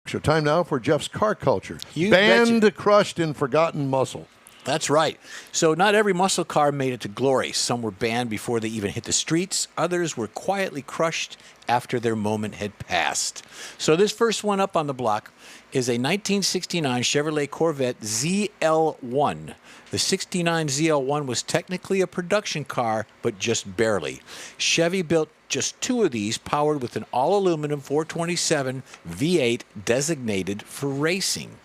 So time now for Jeff's car culture. You Banned, betcha. crushed, and forgotten muscle. That's right. So not every muscle car made it to glory. Some were banned before they even hit the streets. Others were quietly crushed after their moment had passed. So this first one up on the block is a 1969 Chevrolet Corvette ZL1. The 69 ZL1 was technically a production car, but just barely. Chevy built just 2 of these, powered with an all-aluminum 427 V8 designated for racing.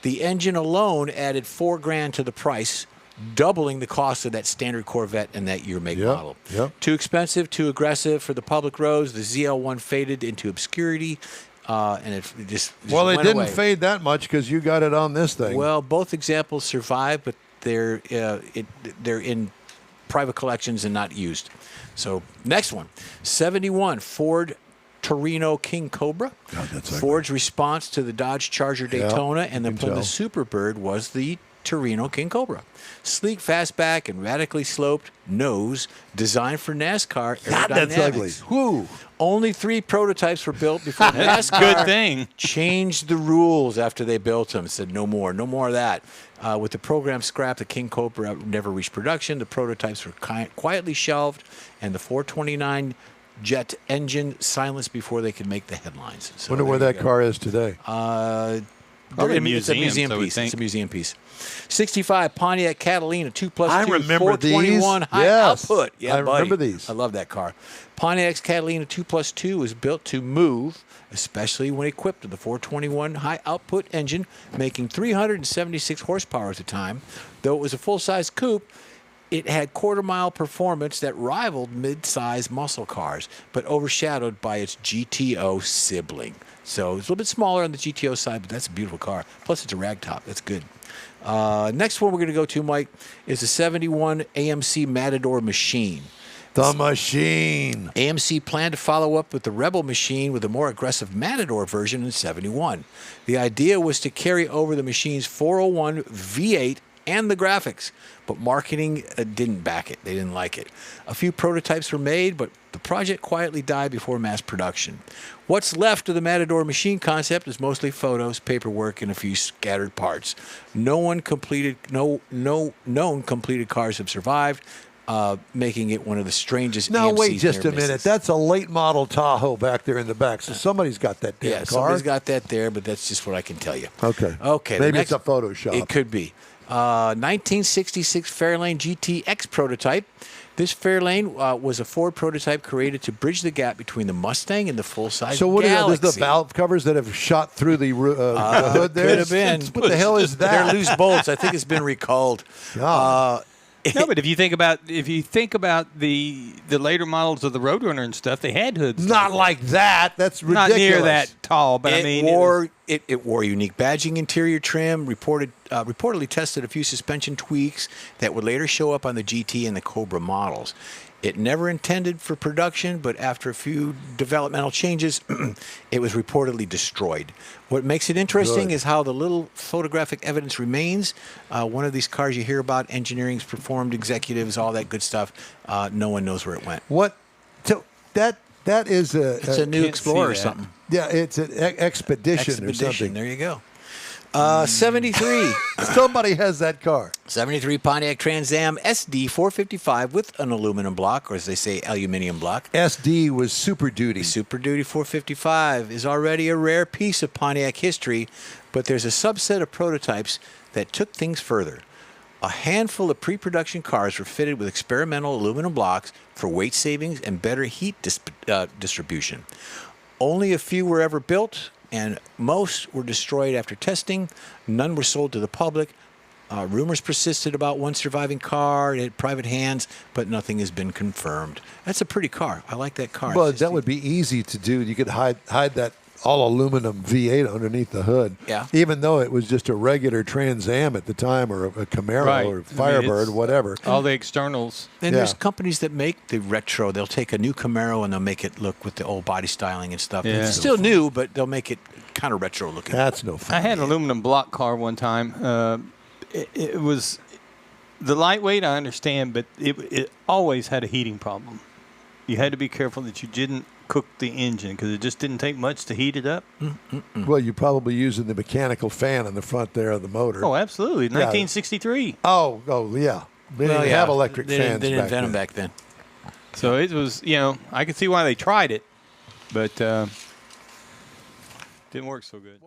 The engine alone added $4,000 to the price, doubling the cost of that standard Corvette in that year make model. Yep. Too expensive, too aggressive for the public roads. The ZL1 faded into obscurity, and it just Well, it went didn't away. fade that much because you got it on this thing. Well, both examples survive, but they're in private collections and not used. So next one, 71 Ford Torino King Cobra. God, that's Ford's response to the Dodge Charger Daytona and the you can Plymouth Superbird was the Torino King Cobra. Sleek fastback and radically sloped nose, designed for NASCAR God, that's ugly. aerodynamics. Whoo. Only 3 prototypes were built before NASCAR Good thing. changed the rules after they built them. Said no more of that. With the program scrapped, the King Cobra never reached production. The prototypes were quietly shelved, and the 429 jet engine silenced before they could make the headlines. So Wonder where that car is today. Probably it's a museum I would piece. think. It's a museum piece. 65 Pontiac Catalina 2+2 I remember 421 these. high Yes. output. Yeah, I buddy. remember these. I love that car. Pontiac's Catalina 2+2 was built to move, especially when equipped with the 421 high output engine, making 376 horsepower at the time. Though it was a full-size coupe, it had quarter-mile performance that rivaled mid-size muscle cars, but overshadowed by its GTO sibling. So it's a little bit smaller on the GTO side, but that's a beautiful car. Plus, it's a ragtop. That's good. Next one we're going to go to, Mike, is a 71 AMC Matador Machine. The Machine. AMC planned to follow up with the Rebel Machine with a more aggressive Matador version in 71. The idea was to carry over the Machine's 401 V8 and the graphics, but marketing didn't back it. They didn't like it. A few prototypes were made, but the project quietly died before mass production. What's left of the Matador Machine concept is mostly photos, paperwork, and a few scattered parts. No known completed cars have survived, making it one of the strangest Now, AMC's wait just near a minute. misses. That's a late model Tahoe back there in the back. So somebody's got that damn Yeah, car. somebody's got that there, but that's just what I can tell you. Okay. Okay. Maybe the next, it's a Photoshop. It could be. 1966 Fairlane GTX prototype. This Fairlane was a Ford prototype created to bridge the gap between the Mustang and the full-size So what Galaxy. are those, the valve covers that have shot through the hood there? Could have been. What the hell is that? They're loose bolts. I think it's been recalled. God. No, but if you think about the later models of the Roadrunner and stuff, they had hoods. Not like that. That's ridiculous. Not near that tall, but It I mean, wore unique badging interior trim, reportedly tested a few suspension tweaks that would later show up on the GT and the Cobra models. It never intended for production, but after a few developmental changes, it was reportedly destroyed. What makes it interesting Good. is how the little photographic evidence remains. One of these cars you hear about, engineering's performed, executives, all that good stuff. No one knows where it went. What? So that is a. It's a new can't Explorer or see that. something. Yeah, it's an expedition or something. There you go. 73. Somebody has that car. 73 Pontiac Trans Am SD 455 with an aluminum block, or as they say, aluminum block. SD was Super Duty. Super Duty 455 is already a rare piece of Pontiac history, but there's a subset of prototypes that took things further. A handful of pre-production cars were fitted with experimental aluminum blocks for weight savings and better heat distribution. Only a few were ever built, and most were destroyed after testing. None were sold to the public. Rumors persisted about one surviving car in private hands, but nothing has been confirmed. That's a pretty car. I like that car. Well, that would be easy to do. You could hide that all aluminum V8 underneath the hood. Yeah. Even though it was just a regular Trans Am at the time, or a Camaro Right. or I mean, Firebird, it's whatever. all the externals. And Yeah. there's companies that make the retro. They'll take a new Camaro and they'll make it look with the old body styling and stuff. Yeah. It's still new, but they'll make it kind of retro looking. That's no fun. I had an aluminum block car one time. It was the lightweight, I understand, but it always had a heating problem. you had to be careful that you didn't cook the engine because it just didn't take much to heat it up. Well, you're probably using the mechanical fan in the front there of the motor. Oh, absolutely. 1963. Oh, yeah. They didn't have electric fans They didn't back invent then. them back then. So it was, I could see why they tried it, but didn't work so good.